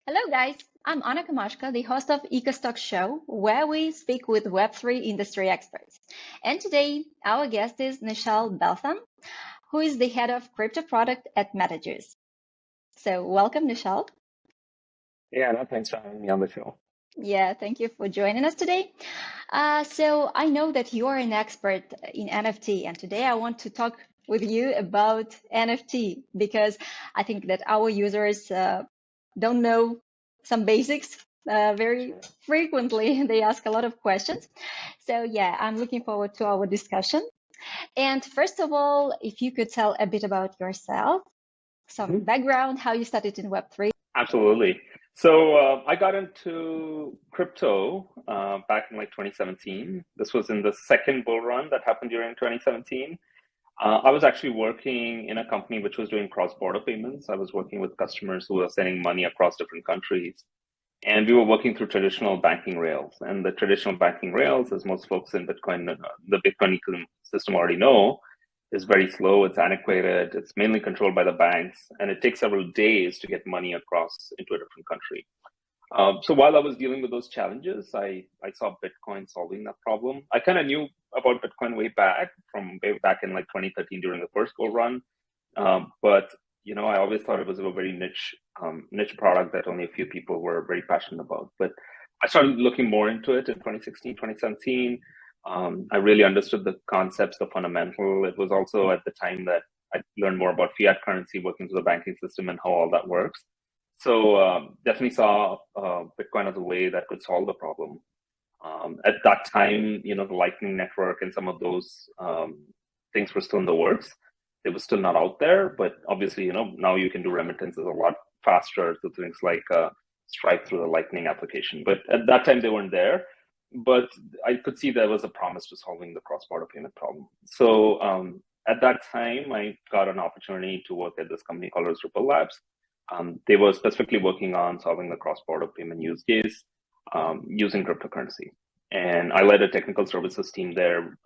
Hello, guys. I'm Anna Kamashka, the host of EcoStock Show, where we speak with Web3 industry experts. And today, our guest is Nischal Belthan, who is the head of crypto product at MetaJuice. So, welcome, Nischal. Yeah, no, thanks for having me on the show. Yeah, thank you for joining us today. So, I know that you are an expert in NFT, and today I want to talk with you about NFT because I think that our users don't know some basics very Sure. frequently. They ask a lot of questions. So, yeah, I'm looking forward to our discussion. And first of all, if you could tell a bit about yourself, some Mhm. background, how you started in Web3. Absolutely. So I got into crypto back in like 2017. This was in the second bull run that happened during 2017. I was actually working in a company which was doing cross-border payments. I was working with customers who were sending money across different countries. And we were working through traditional banking rails. And the traditional banking rails, as most folks in Bitcoin, the Bitcoin ecosystem already know, is very slow. It's antiquated. It's mainly controlled by the banks. And it takes several days to get money across into a different country. So while I was dealing with those challenges, I saw Bitcoin solving that problem. I kind of knew about Bitcoin way back in like 2013 during the first go run. But I always thought it was a very niche product that only a few people were very passionate about. But I started looking more into it in 2016, 2017. I really understood the concepts, the fundamental. It was also at the time that I learned more about fiat currency, working through the banking system and how all that works. So definitely saw Bitcoin as a way that could solve the problem. At that time, the Lightning Network and some of those things were still in the works. It was still not out there, but obviously, now you can do remittances a lot faster to things like Stripe through the Lightning application. But at that time, they weren't there. But I could see there was a promise to solving the cross-border payment problem. So at that time, I got an opportunity to work at this company called Ripple Labs. They were specifically working on solving the cross-border payment use case using cryptocurrency. And I led a technical services team there,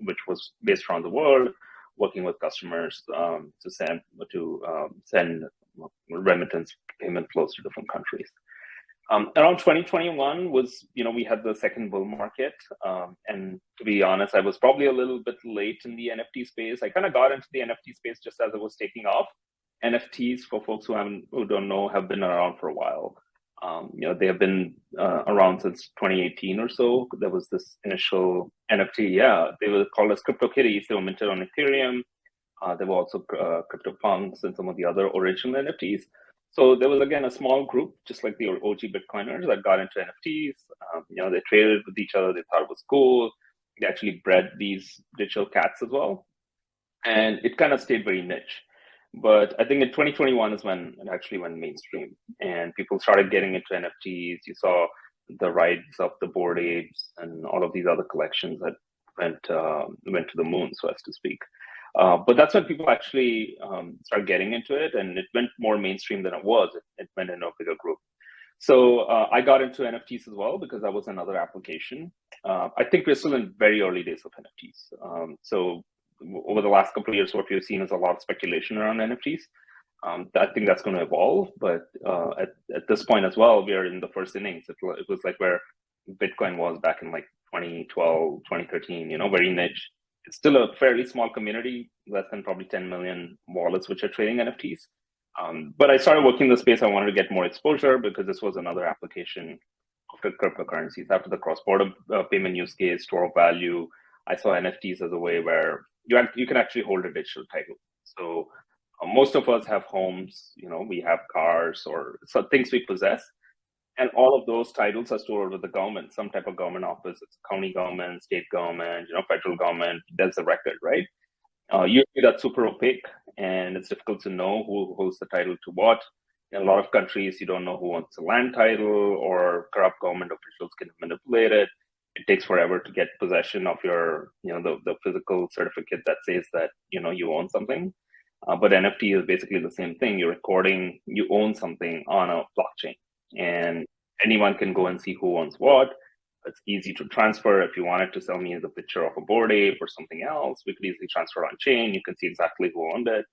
which was based around the world, working with customers to send remittance payment flows to different countries. Around 2021 was, we had the second bull market. And to be honest, I was probably a little bit late in the NFT space. I kind of got into the NFT space just as it was taking off. NFTs, for folks who don't know, have been around for a while. They have been around since 2018 or so. There was this initial NFT. Yeah, they were called as CryptoKitties. They were minted on Ethereum. There were also CryptoPunks and some of the other original NFTs. So there was, again, a small group, just like the OG Bitcoiners, that got into NFTs. They traded with each other. They thought it was cool. They actually bred these digital cats as well. And it kind of stayed very niche. But I think in 2021 is when it actually went mainstream and people started getting into NFTs. You saw the rise of the Bored Apes and all of these other collections that went to the moon, so as to speak. But that's when people actually started getting into it, and it went more mainstream than it was. It went into a bigger group. So I got into NFTs as well because that was another application. I think we're still in very early days of NFTs. So over the last couple of years, what we've seen is a lot of speculation around NFTs. I think that's going to evolve, but at this point as well, we are in the first innings. It was like where Bitcoin was back in like 2012, 2013, very niche. It's still a fairly small community, less than probably 10 million wallets which are trading NFTs. But I started working in the space. I wanted to get more exposure because this was another application of the cryptocurrencies. After the cross-border payment use case, store of value, I saw NFTs as a way where you can actually hold a digital title. So most of us have homes, we have cars or some things we possess. And all of those titles are stored with the government, some type of government office. It's county government, state government, federal government. There's a record, right? Usually that's super opaque and it's difficult to know who holds the title to what. In a lot of countries, you don't know who owns the land title, or corrupt government officials can manipulate it. It takes forever to get possession of your, the physical certificate that says that, you own something. But NFT is basically the same thing. You're recording, you own something on a blockchain, and anyone can go and see who owns what. It's easy to transfer. If you wanted to sell me the picture of a Bored Ape or something else, we could easily transfer on chain. You can see exactly who owned it.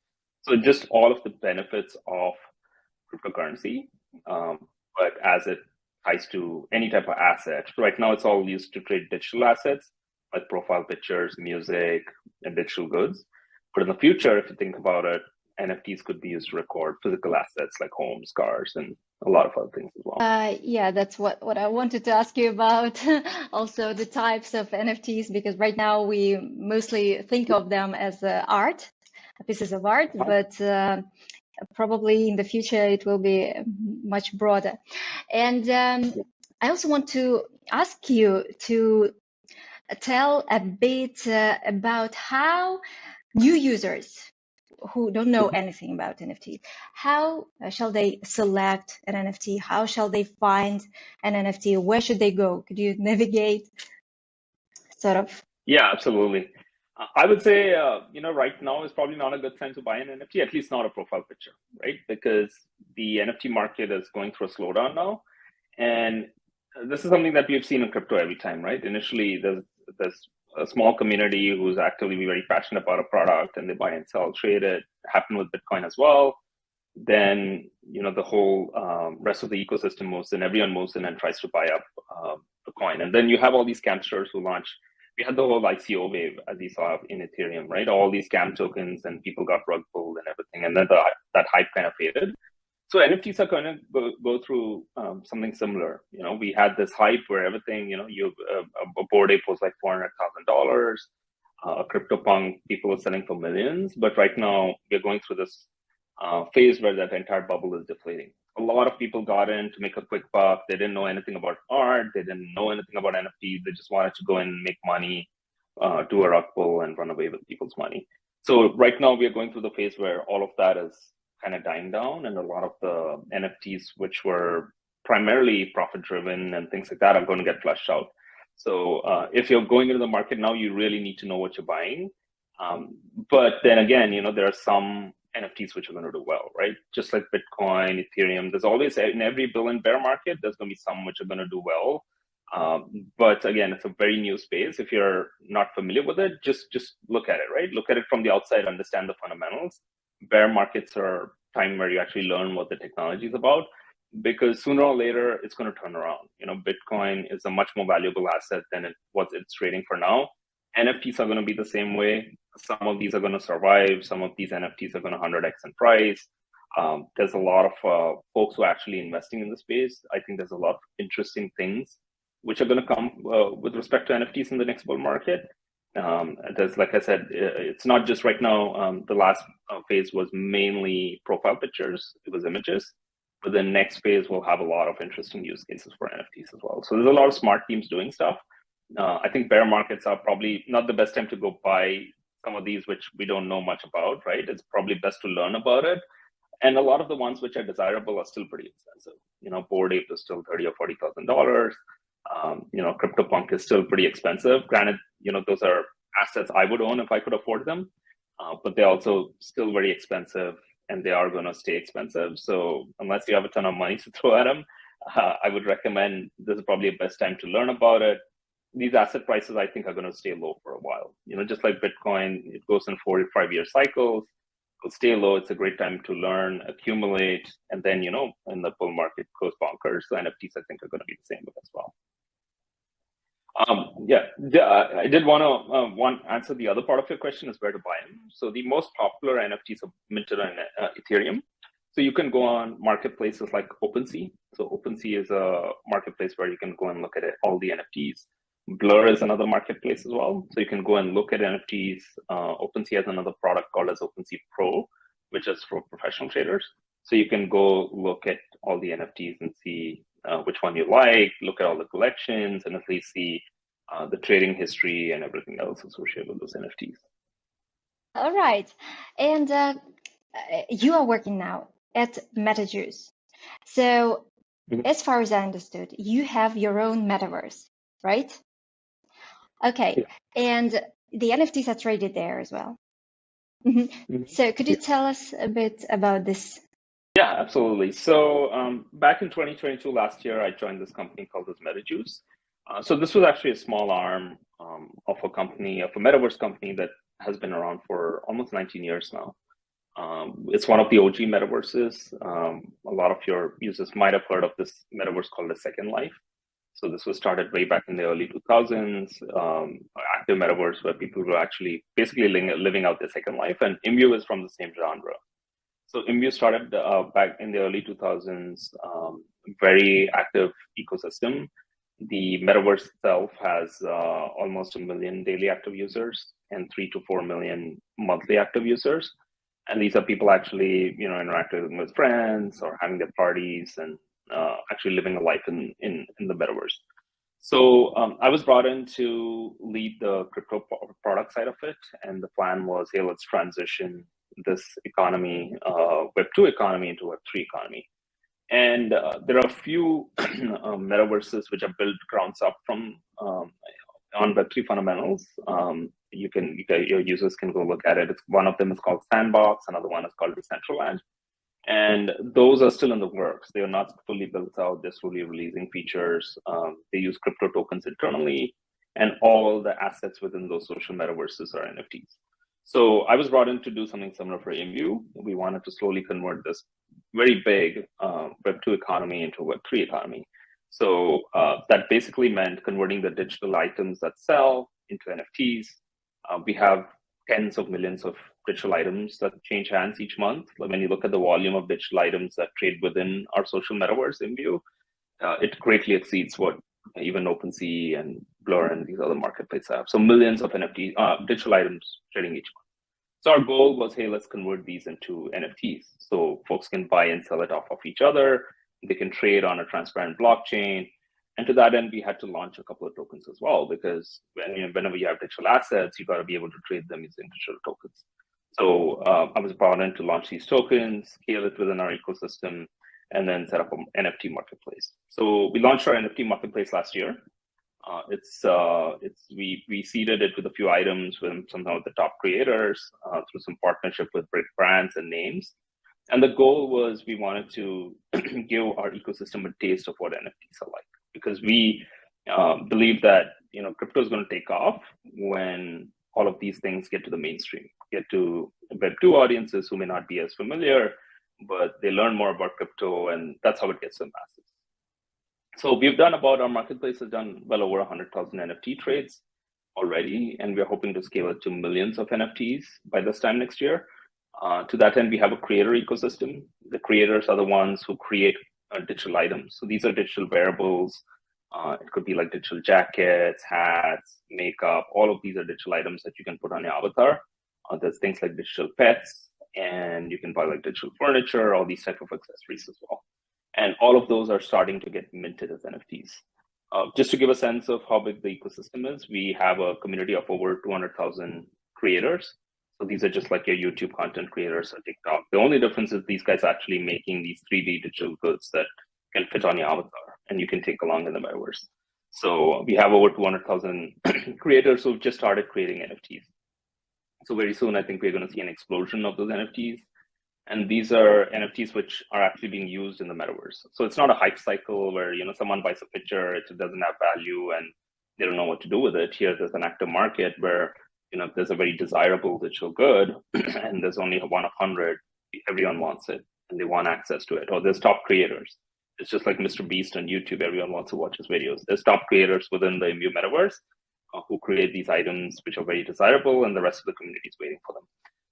So just all of the benefits of cryptocurrency, but as it ties to any type of asset. Right now, it's all used to trade digital assets like profile pictures, music, and digital goods. But in the future, if you think about it, NFTs could be used to record physical assets like homes, cars, and a lot of other things as well. Yeah, that's what I wanted to ask you about. Also, the types of NFTs, because right now we mostly think of them as art, pieces of art, but probably in the future it will be much broader. And I also want to ask you to tell a bit about how new users who don't know anything about NFT, how shall they select an NFT? How shall they find an NFT? Where should they go? Could you navigate sort of? Yeah, absolutely. I would say, right now is probably not a good time to buy an NFT, at least not a profile picture, right? Because the NFT market is going through a slowdown now. And this is something that we've seen in crypto every time, right? Initially, there's a small community who's actively very passionate about a product and they buy and sell, trade it. It happened with Bitcoin as well. Then, the whole rest of the ecosystem moves in, everyone moves in and tries to buy up the coin. And then you have all these scamsters who launch. We had the whole ICO wave, as you saw in Ethereum, right? All these scam tokens and people got rug pulled and everything. And then that hype kind of faded. So NFTs are going to go through something similar. We had this hype where everything, a Bored Ape was like $400,000. A CryptoPunk, people are selling for millions. But right now, we're going through this phase where that entire bubble is deflating. A lot of people got in to make a quick buck. They didn't know anything about art. They didn't know anything about NFTs. They just wanted to go and make money, do a rug pull, and run away with people's money. So right now, we are going through the phase where all of that is kind of dying down, and a lot of the NFTs, which were primarily profit driven and things like that, are going to get flushed out. So if you're going into the market now, you really need to know what you're buying. But then again, there are some NFTs which are going to do well, right? Just like Bitcoin, Ethereum, there's always, in every bull and bear market, there's going to be some which are going to do well. But again, it's a very new space. If you're not familiar with it, just look at it, right? Look at it from the outside, understand the fundamentals. Bear markets are time where you actually learn what the technology is about, because sooner or later it's going to turn around. Bitcoin is a much more valuable asset than what it's trading for now. NFTs are going to be the same way. Some of these are going to survive. Some of these NFTs are going to 100x in price. There's a lot of folks who are actually investing in the space. I think there's a lot of interesting things which are going to come with respect to NFTs in the next bull market. There's, like I said, it's not just right now. The last phase was mainly profile pictures. It was images. But the next phase will have a lot of interesting use cases for NFTs as well. So there's a lot of smart teams doing stuff. I think bear markets are probably not the best time to go buy some of these, which we don't know much about, right? It's probably best to learn about it. And a lot of the ones which are desirable are still pretty expensive. Bored Ape is still $30,000 or $40,000. CryptoPunk is still pretty expensive. Granted, those are assets I would own if I could afford them, but they're also still very expensive, and they are going to stay expensive. So unless you have a ton of money to throw at them, I would recommend this is probably the best time to learn about it. These asset prices, I think, are going to stay low for a while. Just like Bitcoin, it goes in 4 to 5 year cycles. It'll stay low. It's a great time to learn, accumulate, and then, when the bull market goes bonkers, the NFTs, I think, are going to be the same as well. I did want to answer the other part of your question, is where to buy them. So the most popular NFTs are minted on Ethereum. So you can go on marketplaces like OpenSea. So OpenSea is a marketplace where you can go and look at all the NFTs. Blur is another marketplace as well. So you can go and look at NFTs. OpenSea has another product called as OpenSea Pro, which is for professional traders. So you can go look at all the NFTs and see which one you like, look at all the collections, and at least see the trading history and everything else associated with those NFTs. All right. And you are working now at MetaJuice. So as far as I understood, you have your own metaverse, right? Okay. Yeah. And the NFTs are traded there as well. So could you tell us a bit about this? Yeah, absolutely. So back in 2022, last year, I joined this company called MetaJuice. So this was actually a small arm of a company, of a metaverse company that has been around for almost 19 years now. It's one of the OG metaverses. A lot of your users might have heard of this metaverse called the Second Life. So this was started way back in the early 2000s, active metaverse where people were actually basically living out their second life, and Imbu is from the same genre. So Imbu started back in the early 2000s, very active ecosystem. The metaverse itself has almost 1 million daily active users and 3 to 4 million monthly active users. And these are people actually, interacting with friends or having their parties and actually living a life in the metaverse. So I was brought in to lead the crypto product side of it. And the plan was, hey, let's transition this economy, Web2 economy into Web3 economy. And there are a few metaverses which are built grounds up from on Web3 fundamentals. Your users can go look at it. One of them is called Sandbox. Another one is called Decentraland. And those are still in the works. They are not fully built out. They're slowly releasing features. They use crypto tokens internally, and all the assets within those social metaverses are NFTs. So I was brought in to do something similar for Imbu. We wanted to slowly convert this very big Web2 economy into a Web3 economy. So that basically meant converting the digital items that sell into NFTs. We have tens of millions of digital items that change hands each month. When you look at the volume of digital items that trade within our social metaverse Imbu, it greatly exceeds what even OpenSea and Blur and these other marketplaces have. So millions of NFT digital items trading each month. So our goal was, hey, let's convert these into NFTs. So folks can buy and sell it off of each other. They can trade on a transparent blockchain. And to that end, we had to launch a couple of tokens as well, because whenever you have digital assets, you got to be able to trade them using digital tokens. So I was brought in to launch these tokens, scale it within our ecosystem, and then set up an NFT marketplace. So we launched our NFT marketplace last year. We seeded it with a few items with some of the top creators through some partnership with big brands and names. And the goal was we wanted to give our ecosystem a taste of what NFTs are like, because we believe that crypto is going to take off when all of these things get to the mainstream, get to Web2 audiences who may not be as familiar, but they learn more about crypto, and that's how it gets to the masses. So our marketplace has done well over 100,000 NFT trades already, and we're hoping to scale it to millions of NFTs by this time next year. To that end, we have a creator ecosystem. The creators are the ones who create digital items. So these are digital wearables. It could be like digital jackets, hats, makeup. All of these are digital items that you can put on your avatar. There's things like digital pets, and you can buy like digital furniture, all these type of accessories as well. And all of those are starting to get minted as NFTs. Just to give a sense of how big the ecosystem is, we have a community of over 200,000 creators. So these are just like your YouTube content creators or TikTok. The only difference is these guys are actually making these 3D digital goods that can fit on your avatar and you can take along in the metaverse. So we have over 200,000 creators who've just started creating NFTs. So very soon, I think we're going to see an explosion of those NFTs. And these are NFTs which are actually being used in the metaverse. So it's not a hype cycle where someone buys a picture, it doesn't have value, and they don't know what to do with it. Here, there's an active market where there's a very desirable digital good, and there's only one of 100. Everyone wants it, and they want access to it. Or there's top creators. It's just like Mr. Beast on YouTube. Everyone wants to watch his videos. There's top creators within the Imbu metaverse who create these items which are very desirable, and the rest of the community is waiting for them.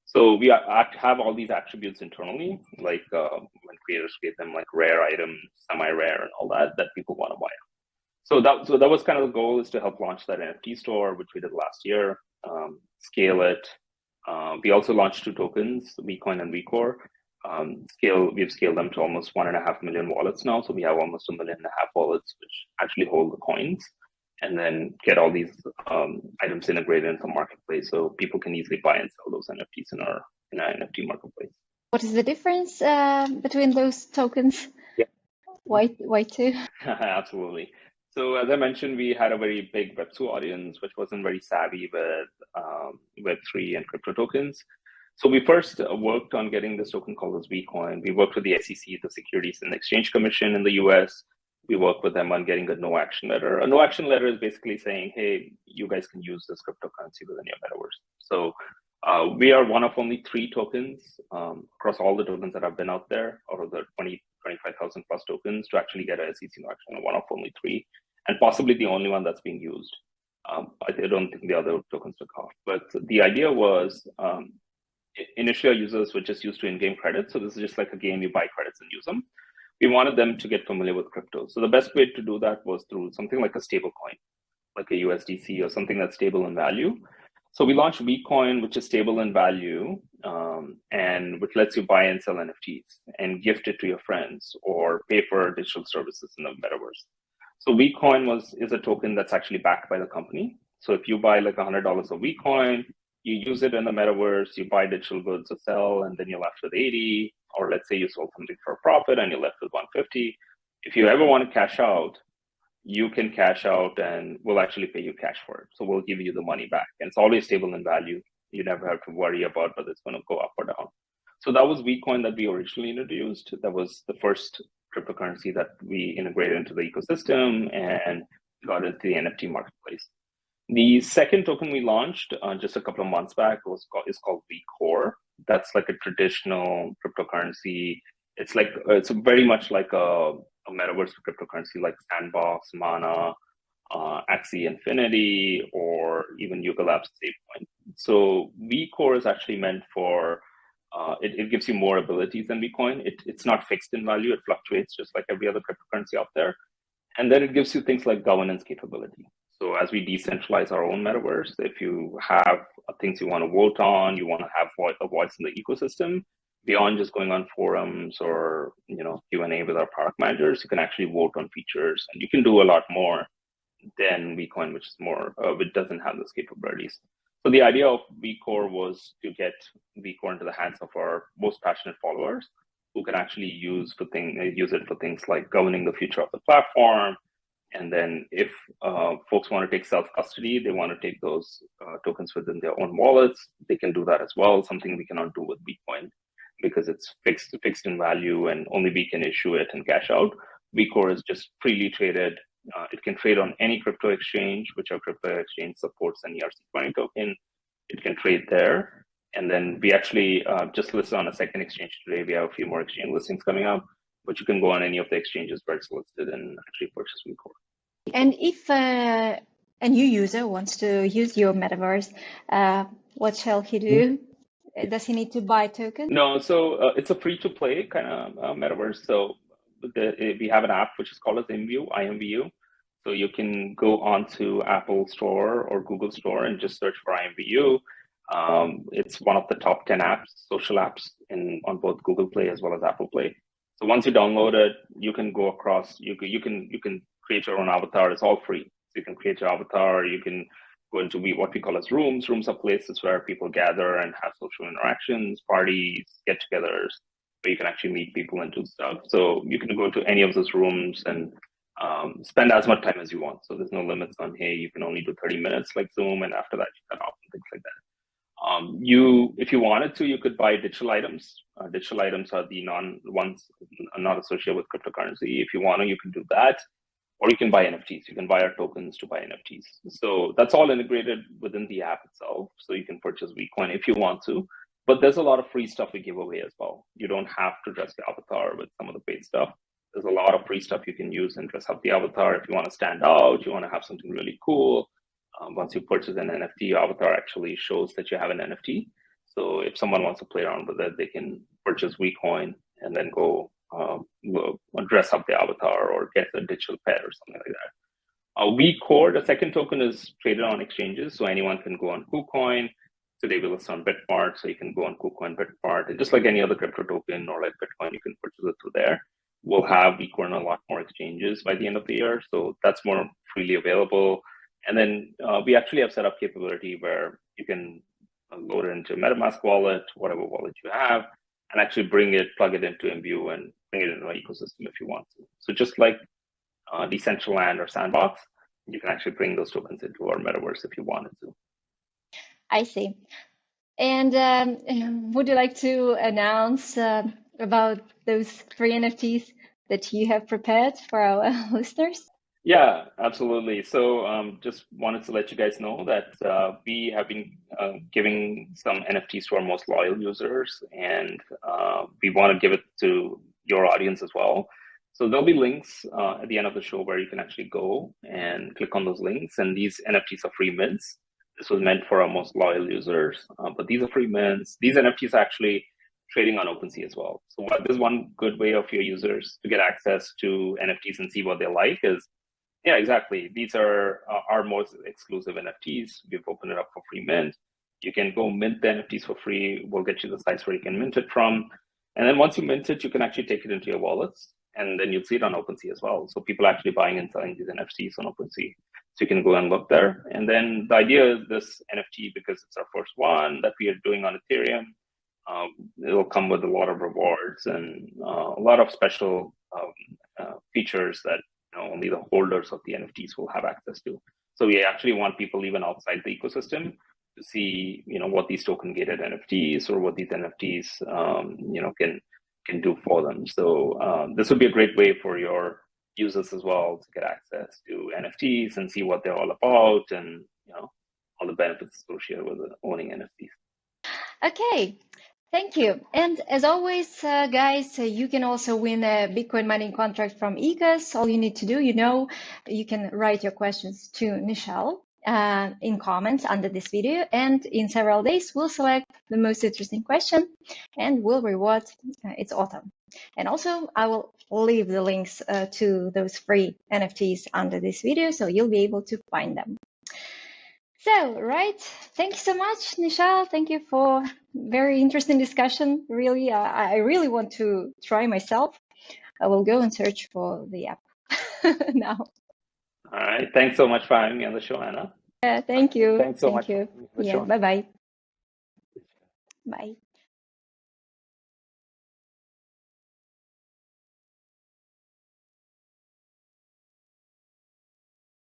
So we have all these attributes internally, like when creators create them, like rare items, semi-rare, and all that people want to buy. So that was kind of the goal, is to help launch that NFT store, which we did last year, scale it. We also launched 2 tokens, Vcoin and Vcore. We've scaled them to almost 1.5 million wallets now. So we have almost 1.5 million wallets which actually hold the coins, and then get all these items integrated into the marketplace so people can easily buy and sell those NFTs in our NFT marketplace. What is the difference between those tokens? Yeah. Why 2? Absolutely. So as I mentioned, we had a very big Web2 audience, which wasn't very savvy with Web3 and crypto tokens. So we first worked on getting this token called as Vcoin. We worked with the SEC, the Securities and Exchange Commission in the US, We work with them on getting a no action letter. A no action letter is basically saying, hey, you guys can use this cryptocurrency within your metaverse. So we are one of only 3 tokens across all the tokens that have been out there, out of the 25,000 plus tokens, to actually get a SEC no action. One of only 3, and possibly the only one that's being used. I don't think the other tokens took off. But the idea was, initially users were just used to in-game credits. So this is just like a game, you buy credits and use them. We wanted them to get familiar with crypto. So the best way to do that was through something like a stable coin, like a USDC or something that's stable in value. So we launched Vcoin, which is stable in value, and which lets you buy and sell NFTs and gift it to your friends or pay for digital services in the metaverse. So Vcoin is a token that's actually backed by the company. So if you buy like $100 of Vcoin, you use it in the metaverse, you buy digital goods to sell, and then you're left with 80. Or let's say you sold something for a profit and you're left with 150. If you ever want to cash out, you can cash out and we'll actually pay you cash for it. So we'll give you the money back. And it's always stable in value. You never have to worry about whether it's going to go up or down. So that was Vcoin that we originally introduced. That was the first cryptocurrency that we integrated into the ecosystem and got into the NFT marketplace. The second token we launched just a couple of months back is called VCore. That's like a traditional cryptocurrency. It's very much like a metaverse cryptocurrency like Sandbox, Mana, Axie Infinity, or even Yuga Labs SafeCoin. So VCore is actually meant for, it gives you more abilities than Bitcoin. It's not fixed in value. It fluctuates just like every other cryptocurrency out there. And then it gives you things like governance capability. So as we decentralize our own metaverse, if you have things you want to vote on, you want to have a voice in the ecosystem, beyond just going on forums or Q&A with our product managers, you can actually vote on features, and you can do a lot more than Vcoin, which doesn't have those capabilities. So the idea of VCore was to get VCore into the hands of our most passionate followers, who can actually use it for things like governing the future of the platform. And then if folks want to take self-custody, they want to take those tokens within their own wallets, they can do that as well, something we cannot do with Bitcoin because it's fixed in value and only we can issue it and cash out. VCore is just freely traded. It can trade on any crypto exchange, which our crypto exchange supports an ERC20 token. It can trade there. And then we actually just listed on a second exchange today. We have a few more exchange listings coming up, but you can go on any of the exchanges where it's listed and actually purchase VCore. And if a new user wants to use your metaverse, what shall he do? Does he need to buy tokens? No, so it's a free-to-play kind of metaverse. So we have an app which is called as IMVU. So you can go onto Apple Store or Google Store and just search for IMVU. It's one of the top 10 social apps on both Google Play as well as Apple Play. So once you download it, you can go across. You can create your own avatar. It's all free. So you can create your avatar. You can go into what we call as rooms. Rooms are places where people gather and have social interactions, parties, get-togethers, where you can actually meet people and do stuff. So you can go to any of those rooms and spend as much time as you want. So there's no limits on, hey, you can only do 30 minutes like Zoom, and after that you cut off and things like that. If you wanted to, you could buy digital items. Digital items are the ones not associated with cryptocurrency. If you want to, you can do that. Or you can buy NFTs. You can buy our tokens to buy NFTs. So that's all integrated within the app itself. So you can purchase Vcoin if you want to. But there's a lot of free stuff we give away as well. You don't have to dress the avatar with some of the paid stuff. There's a lot of free stuff you can use and dress up the avatar. If you want to stand out, you want to have something really cool. Once you purchase an NFT, your avatar actually shows that you have an NFT. So if someone wants to play around with it, they can purchase Vcoin and then go dress up the avatar or get a digital pet or something like that. VCore, the second token, is traded on exchanges, so anyone can go on KuCoin. Today we list on Bitmart, so you can go on KuCoin, Bitmart, and just like any other crypto token or like Bitcoin, you can purchase it through there. We'll have VCore on a lot more exchanges by the end of the year, so that's more freely available. And then we actually have set up capability where you can load it into MetaMask wallet, whatever wallet you have, and actually plug it into Imbue and bring it into our ecosystem if you want to. So just like Decentraland or Sandbox, you can actually bring those tokens into our metaverse if you wanted to. I see. And would you like to announce about those 3 NFTs that you have prepared for our listeners? Yeah, absolutely. So just wanted to let you guys know that we have been giving some NFTs to our most loyal users, and we want to give it to your audience as well. So there'll be links at the end of the show where you can actually go and click on those links. And these NFTs are free mints. This was meant for our most loyal users, but these are free mints. These NFTs are actually trading on OpenSea as well. So this is one good way of your users to get access to NFTs and see what they like is, yeah, exactly. These are our most exclusive NFTs. We've opened it up for free mint. You can go mint the NFTs for free. We'll get you the sites where you can mint it from. And then once you mint it, you can actually take it into your wallets, and then you'll see it on OpenSea as well. So people are actually buying and selling these NFTs on OpenSea. So you can go and look there. And then the idea is this NFT, because it's our first one that we are doing on Ethereum, it'll come with a lot of rewards and a lot of special features that only the holders of the NFTs will have access to. So we actually want people even outside the ecosystem to see, what these token gated NFTs or what these NFTs, can do for them. So this would be a great way for your users as well to get access to NFTs and see what they're all about, and all the benefits associated with owning NFTs. Okay. Thank you. And as always, guys, you can also win a Bitcoin mining contract from ECAS. All you need to do, you can write your questions to Nischal in comments under this video. And in several days, we'll select the most interesting question and we'll reward its author. And also, I will leave the links to those free NFTs under this video, so you'll be able to find them. So, right. Thank you so much, Nischal. Thank you for very interesting discussion. Really, I really want to try myself. I will go and search for the app now. All right. Thanks so much for having me on the show, Anna. Thank you. Thanks so Thank much. you. Yeah. Bye-bye. Bye.